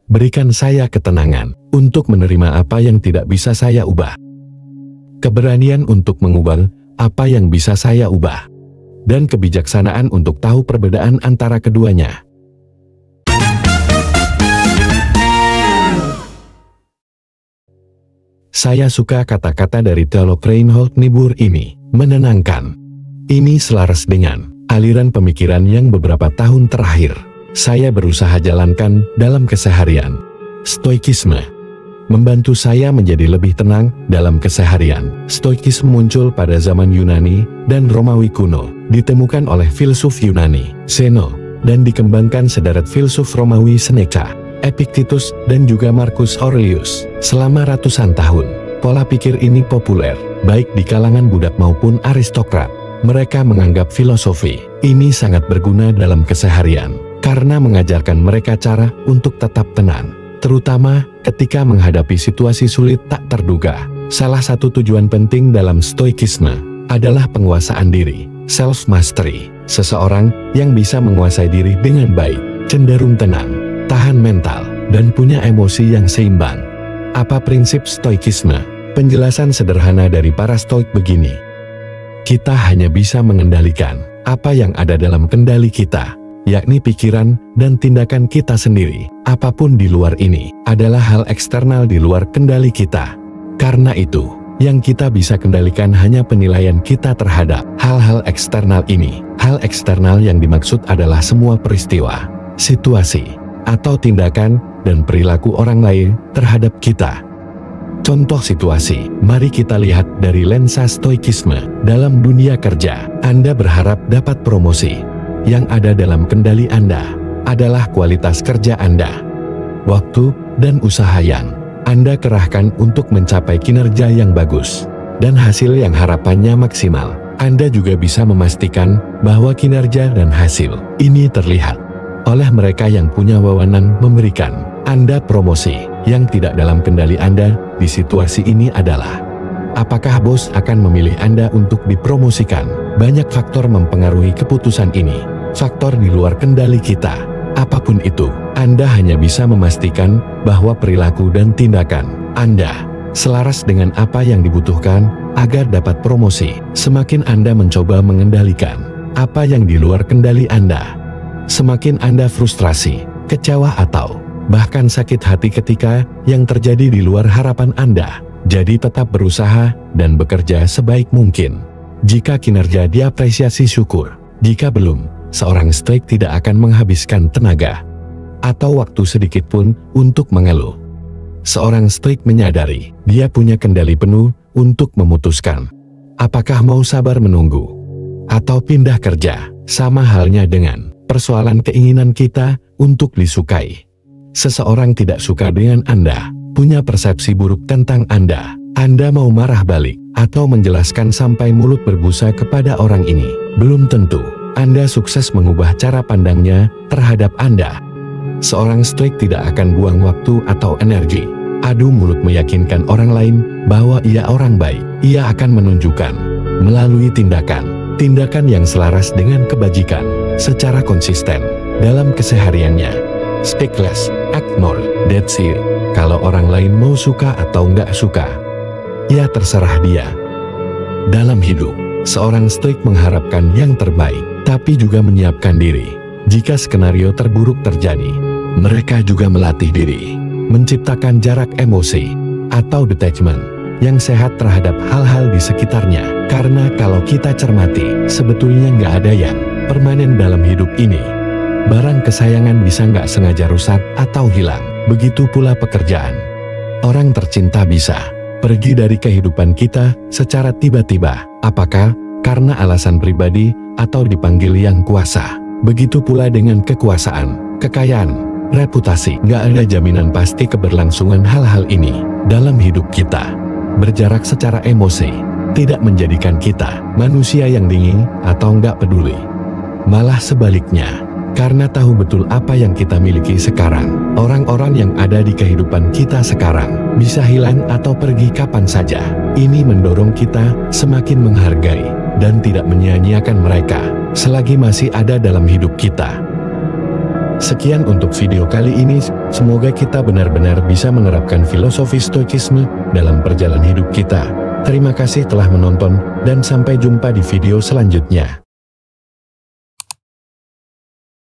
Berikan saya ketenangan untuk menerima apa yang tidak bisa saya ubah. Keberanian untuk mengubah apa yang bisa saya ubah. Dan kebijaksanaan untuk tahu perbedaan antara keduanya. Saya suka kata-kata dari teolog Reinhold Niebuhr ini, menenangkan. Ini selaras dengan aliran pemikiran yang beberapa tahun terakhir saya berusaha jalankan dalam keseharian. Stoikisme membantu saya menjadi lebih tenang dalam keseharian. Stoikisme muncul pada zaman Yunani dan Romawi kuno, ditemukan oleh filsuf Yunani, Zeno, dan dikembangkan sederet filsuf Romawi Seneca, Epictetus, dan juga Marcus Aurelius. Selama ratusan tahun, pola pikir ini populer, baik di kalangan budak maupun aristokrat. Mereka menganggap filosofi ini sangat berguna dalam keseharian, karena mengajarkan mereka cara untuk tetap tenang, terutama ketika menghadapi situasi sulit tak terduga. Salah satu tujuan penting dalam stoikisme adalah penguasaan diri, self-mastery. Seseorang yang bisa menguasai diri dengan baik, cenderung tenang, tahan mental, dan punya emosi yang seimbang. Apa prinsip stoikisme? Penjelasan sederhana dari para stoik begini. Kita hanya bisa mengendalikan apa yang ada dalam kendali kita, yakni pikiran dan tindakan kita sendiri. Apapun di luar ini adalah hal eksternal di luar kendali kita. Karena itu, yang kita bisa kendalikan hanya penilaian kita terhadap hal-hal eksternal ini. Hal eksternal yang dimaksud adalah semua peristiwa, situasi, atau tindakan dan perilaku orang lain terhadap kita. Contoh situasi, mari kita lihat dari lensa stoikisme. Dalam dunia kerja, Anda berharap dapat promosi. Yang ada dalam kendali Anda adalah kualitas kerja Anda, waktu, dan usaha yang Anda kerahkan untuk mencapai kinerja yang bagus, dan hasil yang harapannya maksimal. Anda juga bisa memastikan bahwa kinerja dan hasil ini terlihat oleh mereka yang punya wewenang memberikan Anda promosi. Yang tidak dalam kendali Anda di situasi ini adalah apakah bos akan memilih Anda untuk dipromosikan. Banyak faktor mempengaruhi keputusan ini, faktor di luar kendali kita. Apapun itu, Anda hanya bisa memastikan bahwa perilaku dan tindakan Anda selaras dengan apa yang dibutuhkan agar dapat promosi. Semakin Anda mencoba mengendalikan apa yang di luar kendali Anda, semakin Anda frustrasi, kecewa, atau bahkan sakit hati ketika yang terjadi di luar harapan Anda. Jadi tetap berusaha dan bekerja sebaik mungkin. Jika kinerja diapresiasi, syukur. Jika belum, seorang stoik tidak akan menghabiskan tenaga atau waktu sedikit pun untuk mengeluh. Seorang stoik menyadari dia punya kendali penuh untuk memutuskan apakah mau sabar menunggu atau pindah kerja. Sama halnya dengan persoalan keinginan kita untuk disukai. Seseorang tidak suka dengan Anda, punya persepsi buruk tentang Anda. Anda mau marah balik atau menjelaskan sampai mulut berbusa kepada orang ini. Belum tentu Anda sukses mengubah cara pandangnya terhadap Anda. Seorang stoik tidak akan buang waktu atau energi adu mulut meyakinkan orang lain bahwa ia orang baik. Ia akan menunjukkan melalui tindakan yang selaras dengan kebajikan secara konsisten dalam kesehariannya. Speak less, act more, that's it. Kalau orang lain mau suka atau nggak suka, ya terserah dia. Dalam hidup, seorang stoik mengharapkan yang terbaik, tapi juga menyiapkan diri jika skenario terburuk terjadi. Mereka juga melatih diri menciptakan jarak emosi atau detachment yang sehat terhadap hal-hal di sekitarnya. Karena kalau kita cermati, sebetulnya nggak ada yang permanen dalam hidup ini. Barang kesayangan bisa nggak sengaja rusak atau hilang. Begitu pula pekerjaan. Orang tercinta bisa pergi dari kehidupan kita secara tiba-tiba. Apakah karena alasan pribadi atau dipanggil yang kuasa? Begitu pula dengan kekuasaan, kekayaan, reputasi. Nggak ada jaminan pasti keberlangsungan hal-hal ini dalam hidup kita. Berjarak secara emosi tidak menjadikan kita manusia yang dingin atau nggak peduli. Malah sebaliknya. Karena tahu betul apa yang kita miliki sekarang, orang-orang yang ada di kehidupan kita sekarang bisa hilang atau pergi kapan saja. Ini mendorong kita semakin menghargai dan tidak menyia-nyiakan mereka selagi masih ada dalam hidup kita. Sekian untuk video kali ini, semoga kita benar-benar bisa menerapkan filosofi stoicisme dalam perjalanan hidup kita. Terima kasih telah menonton, dan sampai jumpa di video selanjutnya.